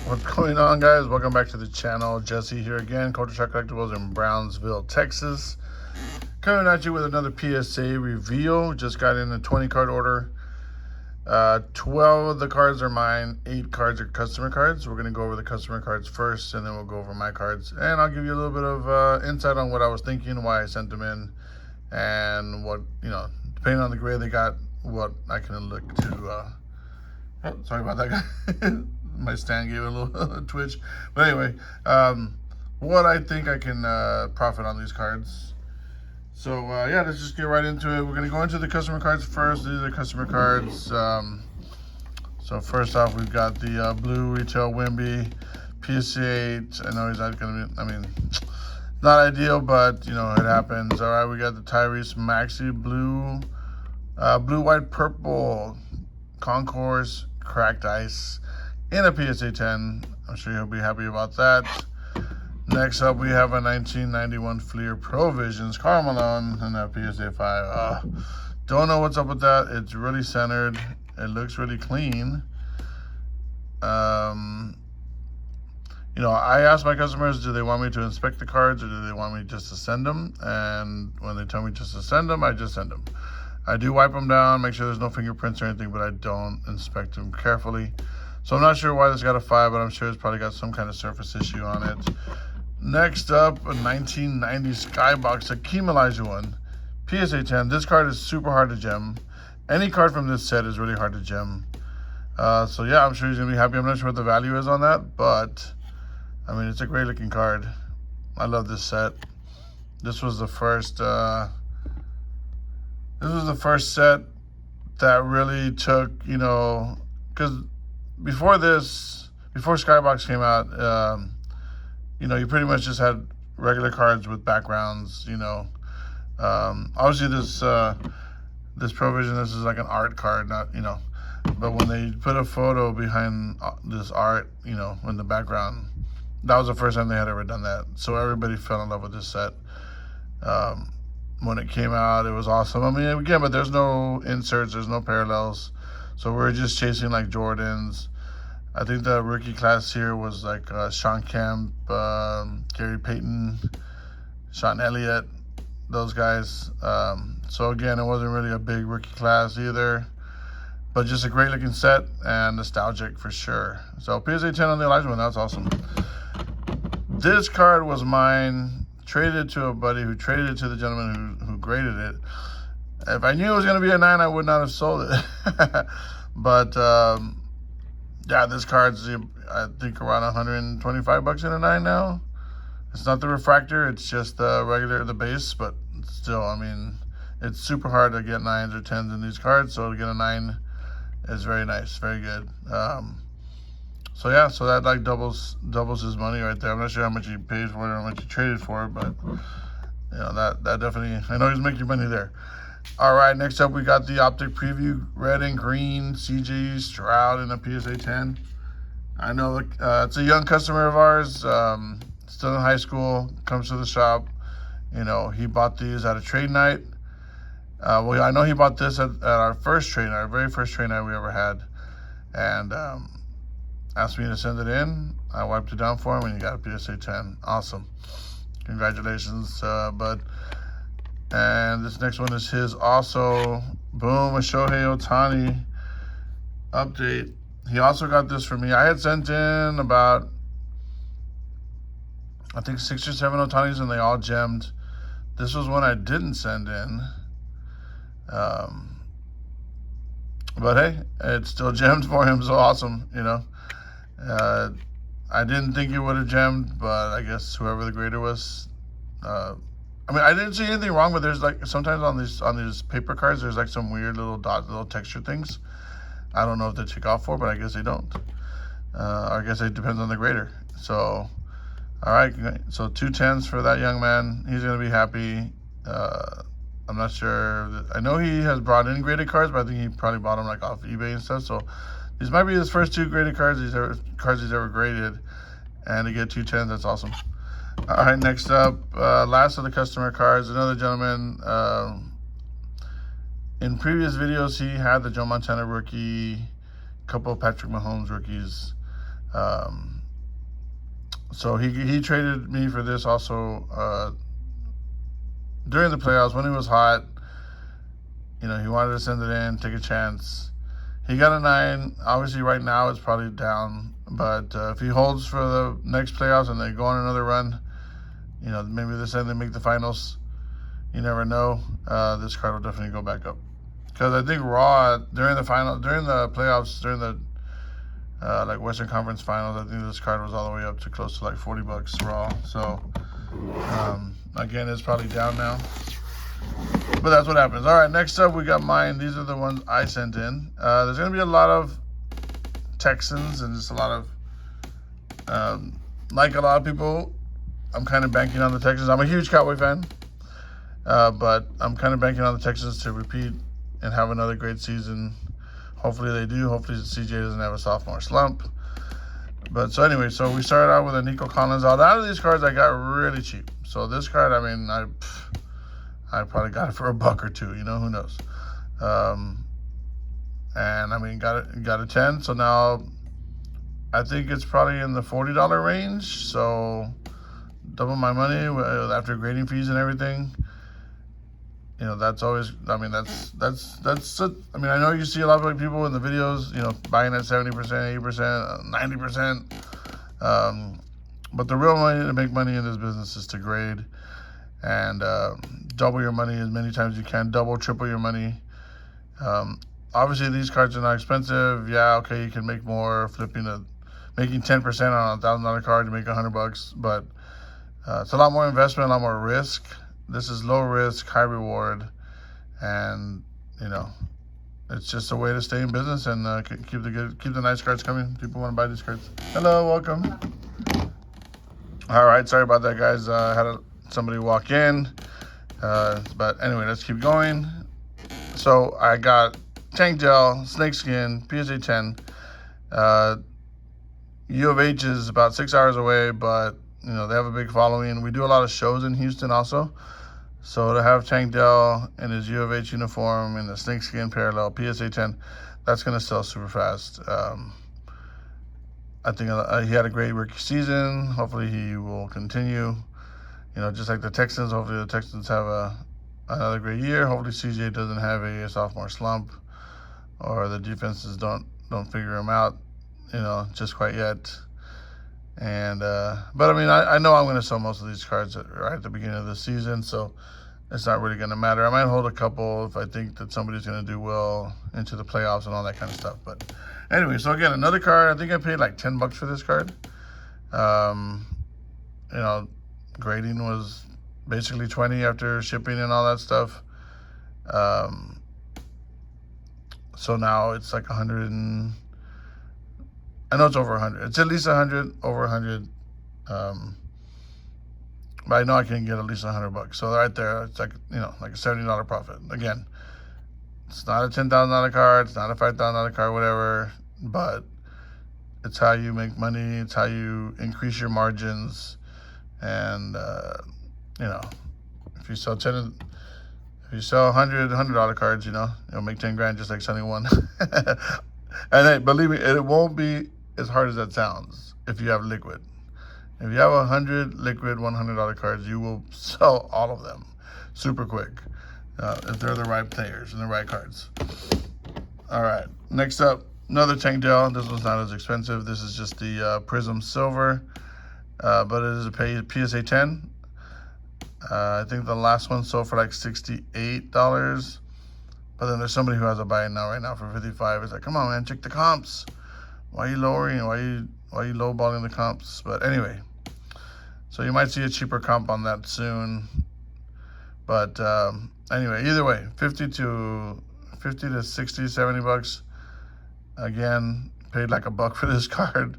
What's going on, guys? Welcome back to the channel. Jesse here again, Culture Shock Collectibles in Brownsville, Texas. Coming at you with another PSA reveal. Just got in a 20 card order. 12 of the cards are mine, 8 cards are customer cards. We're going to go over the customer cards first, and then we'll go over my cards. And I'll give you a little bit of insight on what I was thinking, why I sent them in, and what, depending on the grade they got, what I can look to. Oh, sorry about that, guy. My stand gave it a little twitch. But anyway, what I think I can profit on these cards. So, yeah, let's just get right into it. We're going to go into the customer cards first. These are the customer cards. So first off, we've got the blue retail Wimby PSA 8. I know he's not going to be, not ideal, but, it happens. All right, we got the Tyrese Maxey blue, blue, white, purple Concourse cracked ice in a PSA 10. I'm sure you'll be happy about that. Next up, we have a 1991 Fleer Pro Visions Karl Malone in that PSA 5. Don't know what's up with that. It's really centered. It looks really clean. I ask my customers, do they want me to inspect the cards or do they want me just to send them? And when they tell me just to send them, I just send them. I do wipe them down, make sure there's no fingerprints or anything, but I don't inspect them carefully. So I'm not sure why this got a 5, but I'm sure it's probably got some kind of surface issue on it. Next up, a 1990 Skybox Hakeem Olajuwon PSA 10. This card is super hard to gem. Any card from this set is really hard to gem. So yeah, I'm sure he's gonna be happy. I'm not sure what the value is on that, but it's a great looking card. I love this set. This was the first. This was the first set that really took, because before Skybox came out, you pretty much just had regular cards with backgrounds, Obviously this Provision, this is like an art card, not, but when they put a photo behind this art, in the background, that was the first time they had ever done that. So everybody fell in love with this set. When it came out, it was awesome. Again, but there's no inserts, there's no parallels. So we're just chasing like Jordans. I think the rookie class here was like Sean Kemp, Gary Payton, Sean Elliott, those guys. So again, it wasn't really a big rookie class either, but just a great looking set and nostalgic for sure. So PSA 10 on the Olajuwon, that's awesome. This card was mine. Traded it to a buddy who traded it to the gentleman who graded it. If I knew it was going to be a 9, I would not have sold it. But yeah, this card's I think around 125 bucks in a 9 now. It's not the refractor, it's just the base, but still, it's super hard to get 9s or 10s in these cards, so to get a 9 is very nice, very good. So yeah, so that like doubles his money right there. I'm not sure how much he paid for it or how much he traded for it, but that definitely, I know he's making money there. All right, next up we got the Optic Preview red and green CJ Stroud in a PSA 10. I know it's a young customer of ours, still in high school, comes to the shop. He bought these at a trade night. Well, I know he bought this at our first trade night, our very first trade night we ever had, and asked me to send it in. I wiped it down for him, and he got a PSA 10. Awesome. Congratulations, bud. And this next one is his also. Boom, a Shohei Ohtani update. He also got this for me. I had sent in about, I think 6 or 7 Ohtanis, and they all gemmed. This was one I didn't send in. But hey, it still gemmed for him, so awesome, I didn't think it would have gemmed, but I guess whoever the grader was, I didn't see anything wrong, but there's like sometimes on these paper cards, there's like some weird little little texture things. I don't know if they check off for, but I guess they don't. Or I guess it depends on the grader. So, all right, so 2 10s for that young man. He's gonna be happy. I'm not sure. I know he has brought in graded cards, but I think he probably bought them like off eBay and stuff. So these might be his first 2 graded cards he's ever graded, and to get 2 10s, that's awesome. All right, next up, last of the customer cards, another gentleman. In previous videos, he had the Joe Montana rookie, a couple of Patrick Mahomes rookies. Um, so he traded me for this also during the playoffs when he was hot. You know, he wanted to send it in, take a chance. He got a 9. Obviously, right now it's probably down. But if he holds for the next playoffs and they go on another run, you know, maybe this time they make the finals. You never know. This card will definitely go back up. Because I think Raw during the playoffs, during the like Western Conference Finals, I think this card was all the way up to close to like $40 Raw. So again, it's probably down now. But that's what happens. All right, next up we got mine. These are the ones I sent in. There's going to be a lot of Texans and just a lot of, like a lot of people, I'm kind of banking on the Texans. I'm a huge Cowboy fan, but I'm kind of banking on the Texans to repeat and have another great season. Hopefully they do. Hopefully CJ doesn't have a sophomore slump. But so anyway, so we started out with a Nico Collins. Out of these cards I got really cheap. So this card, I mean, I probably got it for $1 or $2, you know, who knows. And I mean, got a 10. So now I think it's probably in the $40 range. So double my money after grading fees and everything. You know, that's always, I mean, that's I mean, I know you see a lot of people in the videos, you know, buying at 70%, 80%, 90%. But the real money to make money in this business is to grade and double your money as many times as you can, double, triple your money. Obviously, these cards are not expensive. Yeah, okay, you can make more making 10% on a $1,000 card to make $100, but it's a lot more investment, a lot more risk. This is low risk, high reward, and you know, it's just a way to stay in business and keep the nice cards coming. People want to buy these cards. Hello, welcome. All right, sorry about that, guys. I had somebody walk in, but anyway, let's keep going. So I got Tank Gel, Snakeskin, PSA 10. U of H is about 6 hours away, but you know, they have a big following. We do a lot of shows in Houston also. So to have Tank Dell in his U of H uniform in the snakeskin parallel PSA 10, that's going to sell super fast. I think he had a great rookie season. Hopefully he will continue. You know, just like the Texans, hopefully the Texans have another great year. Hopefully CJ doesn't have a sophomore slump or the defenses don't figure him out, you know, just quite yet. And but I mean, I know I'm going to sell most of these cards right at the beginning of the season, so it's not really going to matter. I might hold a couple if I think that somebody's going to do well into the playoffs and all that kind of stuff. But anyway, so again, another card. I think I paid like $10 for this card. You know, grading was basically 20 after shipping and all that stuff. So now it's like 100 and I know it's over 100. It's at least 100, over 100. But I know I can get at least $100. So right there, it's like, you know, like a $70 profit. Again, it's not a $10,000 card. It's not a $5,000 card, whatever. But it's how you make money. It's how you increase your margins. And, you know, if you sell $100 cards, you know, you'll make 10 grand just like selling one. And hey, believe me, it won't be as hard as that sounds if you have liquid. If you have 100 liquid $100 cards, you will sell all of them super quick if they're the right players and the right cards. All right, next up, another Tank Gel. This one's not as expensive. This is just the Prism Silver, but it is a PSA 10. I think the last one sold for like $68. But then there's somebody who has a buy now right now for $55. It's like, come on, man, check the comps. Why are you lowering? Why are you lowballing the comps? But anyway, so you might see a cheaper comp on that soon. But anyway, either way, 50 to 60, $70. Again, paid like $1 for this card.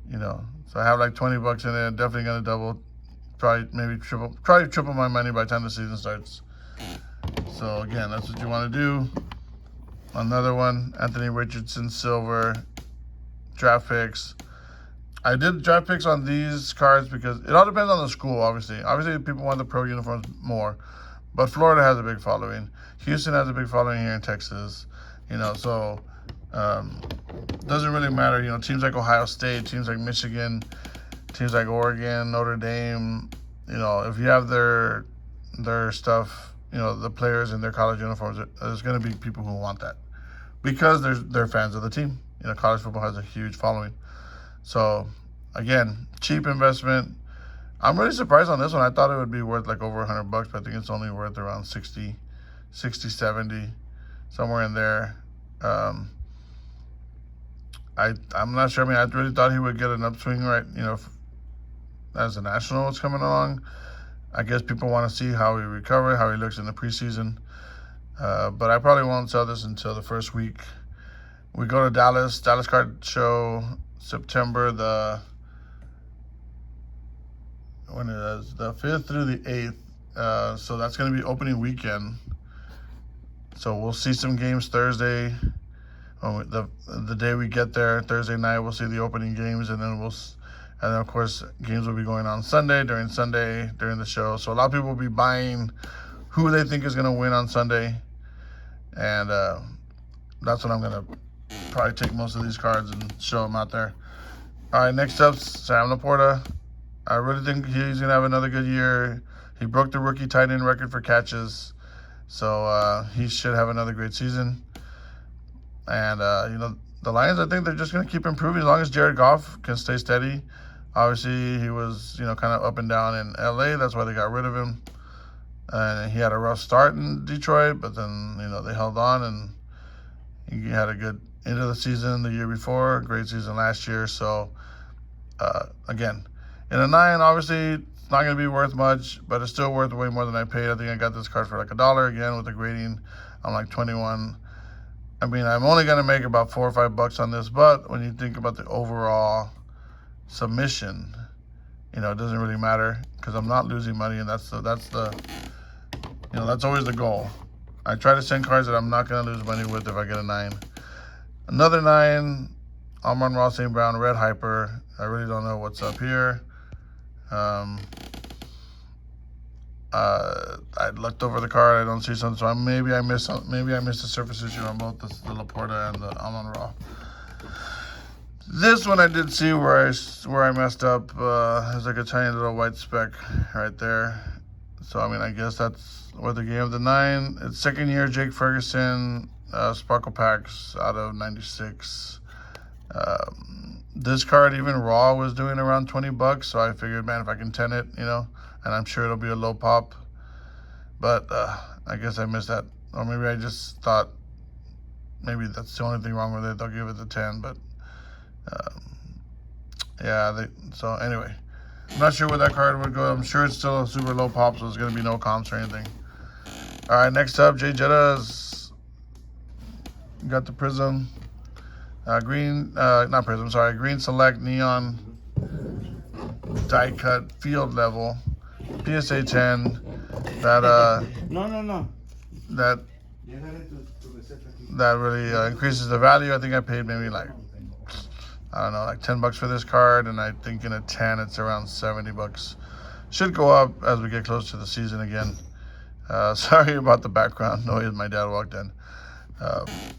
You know, so I have like $20 in it. Definitely gonna double, probably triple my money by the time the season starts. So again, that's what you want to do. Another one, Anthony Richardson Silver, draft picks. I did draft picks on these cards because it all depends on the school, obviously. Obviously, people want the pro uniforms more, but Florida has a big following. Houston has a big following here in Texas. You know, so Doesn't really matter. Teams like Ohio State, teams like Michigan, teams like Oregon, Notre Dame. If you have their stuff, the players in their college uniforms, there's going to be people who want that because they're fans of the team. College football has a huge following. So, again, cheap investment. I'm really surprised on this one. I thought it would be worth like over $100, but I think it's only worth around 60, 70, somewhere in there. I'm not sure. I really thought he would get an upswing, right? As the national is coming along. I guess people want to see how he recovers, how he looks in the preseason. But I probably won't sell this until the first week. We go to Dallas Card Show, September the 5th through the 8th. So that's going to be opening weekend. So we'll see some games Thursday. The day we get there, Thursday night, we'll see the opening games, and then of course games will be going on Sunday during the show. So a lot of people will be buying who they think is going to win on Sunday, and that's when I'm going to probably take most of these cards and show them out there. All right, next up, Sam Laporta. I really think he's going to have another good year. He broke the rookie tight end record for catches, so he should have another great season. And, the Lions, I think they're just going to keep improving as long as Jared Goff can stay steady. Obviously, he was, kind of up and down in L.A. That's why they got rid of him. And he had a rough start in Detroit, but then, they held on, and he had a good end of the season the year before, a great season last year. So, again, in a 9, obviously, it's not going to be worth much, but it's still worth way more than I paid. I think I got this card for like $1 again with the grading. I'm like 21. I'm only going to make about $4 or $5 on this, but when you think about the overall submission, it doesn't really matter because I'm not losing money, and that's always the goal. I try to send cards that I'm not going to lose money with if I get a 9. Another 9, Amon-Ra St. Brown, Red Hyper. I really don't know what's up here. I looked over the card. I don't see something, so maybe I missed the surface issue on both the Laporta and the Amon-Ra. This one I did see where I messed up. There's like a tiny little white speck right there. So I guess that's what the game of the 9. It's second year Jake Ferguson, Sparkle Packs out of 96. This card, even raw, was doing around $20, so I figured, man, if I can 10 it, and I'm sure it'll be a low pop. But I guess I missed that. Or maybe I just thought maybe that's the only thing wrong with it. They'll give it the 10, but so anyway, I'm not sure where that card would go. I'm sure it's still a super low pop, so there's going to be no comps or anything. All right, next up, Jay Jetta's got the Prism. Green Select Neon die cut field level PSA 10. That really increases the value. I think I paid maybe like $10 for this card, and I think in a 10 it's around $70. Should go up as we get close to the season again. Sorry about the background noise. My dad walked in.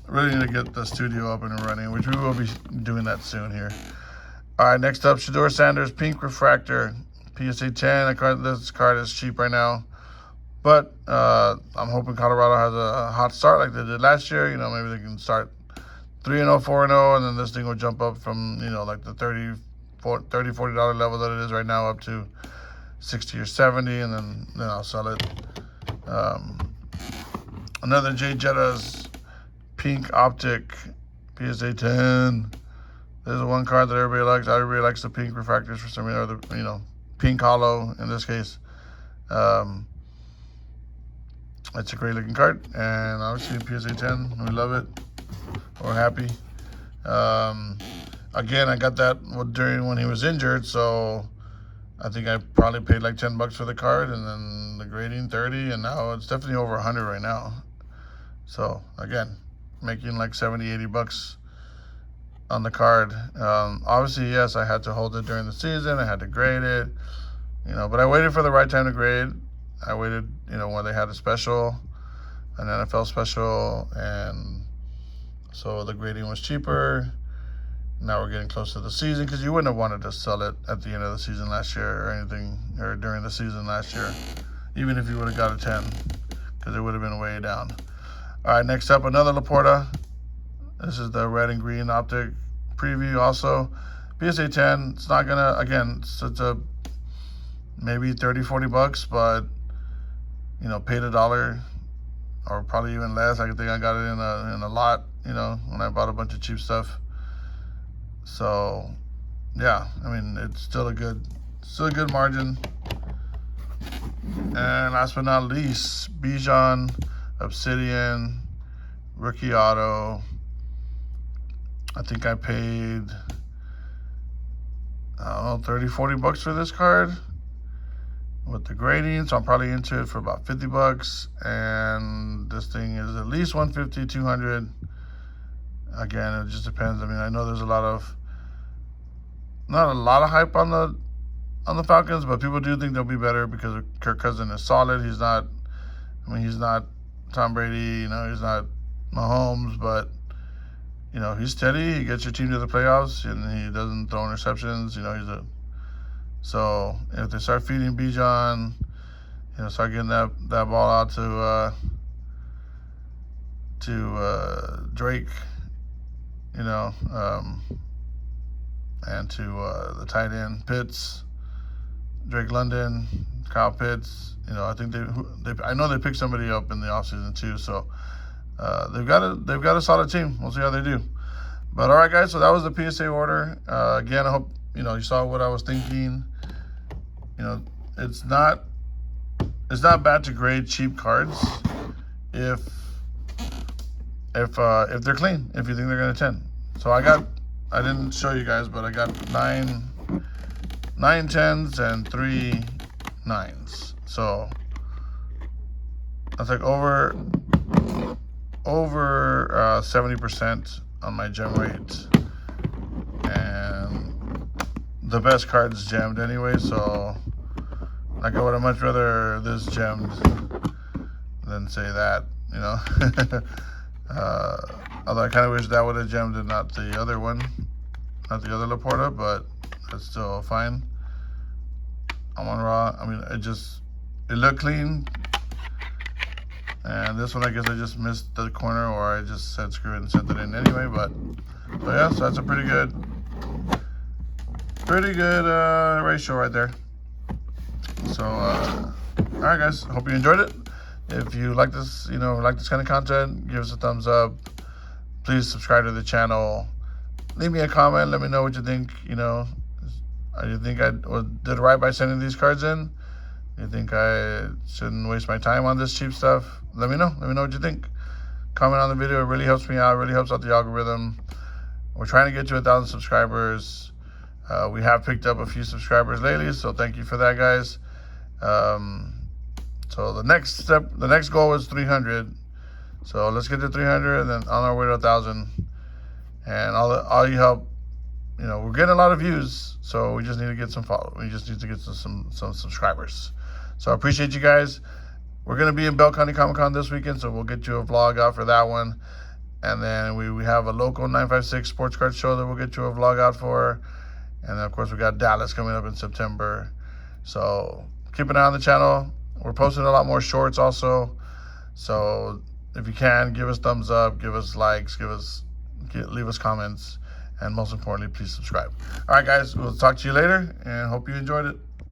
Really need to get the studio up and running, which we will be doing that soon here. All right, next up, Shedeur Sanders Pink Refractor PSA 10. This card is cheap right now, but I'm hoping Colorado has a hot start like they did last year. Maybe they can start 3-0, 4-0, and then this thing will jump up from like the $30, $40 level that it is right now up to 60 or 70, and then I'll sell it. Another Jay Jetta's Pink Optic PSA 10. There's one card that everybody likes. Everybody likes the pink refractors for some reason, or the pink hollow in this case. It's a great looking card, and obviously PSA 10. We love it. We're happy. Again, I got that during when he was injured, so I think I probably paid like $10 for the card, and then the grading 30, and now it's definitely over 100 right now. So again, making like 70, $80 on the card. Obviously, yes, I had to hold it during the season. I had to grade it, but I waited for the right time to grade. I waited, when they had a special, an NFL special, and So the grading was cheaper. Now we're getting close to the season, because you wouldn't have wanted to sell it at the end of the season last year or anything, or during the season last year, even if you would have got a 10, because it would have been way down. All right, next up, another Laporta. This is the red and green optic preview also. PSA 10, it's not gonna, again, it's a maybe 30, 40 bucks, but you know, paid $1 or probably even less. I think I got it in a lot, you know, when I bought a bunch of cheap stuff. So yeah, I mean, it's still a good margin. And last but not least, Bijan, Obsidian, rookie auto. I think I paid, I don't know, 30, 40 bucks for this card with the grading. So I'm probably into it for about 50 bucks. And this thing is at least 150, 200. Again, it just depends. I mean, I know there's not a lot of hype on the Falcons, but people do think they'll be better because Kirk Cousins is solid. He's not Tom Brady, you know, he's not Mahomes, but you know, he's steady. He gets your team to the playoffs, and he doesn't throw interceptions. You know, so if they start feeding Bijan, you know, start getting that ball out to Drake, you know, and to the tight end Pitts, Drake London, Kyle Pitts. You know, I think I know they picked somebody up in the offseason too. So they've got a solid team. We'll see how they do. But all right, guys. So that was the PSA order. Again, I hope you saw what I was thinking. You know, it's not bad to grade cheap cards if they're clean. If you think they're gonna 10. So I didn't show you guys, but I got 9 10s and 3 9s. So that's like over 70% on my gem rate, and the best card's gemmed anyway. So like, I would have much rather this gemmed than say that, you know. Although I kind of wish that would have gemmed and not the other one, not the other Laporta, but it's still fine. I'm on raw. I mean, it looked clean. And this one, I guess I just missed the corner, or I just said screw it and sent it in anyway. But yeah, so that's a pretty good ratio right there. So all right, guys, hope you enjoyed it. If you like this, like this kind of content, give us a thumbs up. Please subscribe to the channel. Leave me a comment. Let me know what you think. You think I did right by sending these cards in? You think I shouldn't waste my time on this cheap stuff? Let me know. Let me know what you think. Comment on the video. It really helps me out. It really helps out the algorithm. We're trying to get to 1,000 subscribers. We have picked up a few subscribers lately, so thank you for that, guys. So the next goal is 300. So let's get to 300, and then on our way to 1,000. And all you help. We're getting a lot of views, so we just need to get some follow. We just need to get some subscribers. So I appreciate you guys. We're going to be in Bell County Comic-Con this weekend, so we'll get you a vlog out for that one. And then we have a local 956 sports card show that we'll get you a vlog out for. And then, of course, we got Dallas coming up in September. So keep an eye on the channel. We're posting a lot more shorts also. So if you can, give us thumbs up, give us likes, leave us comments. And most importantly, please subscribe. All right, guys, we'll talk to you later, and hope you enjoyed it.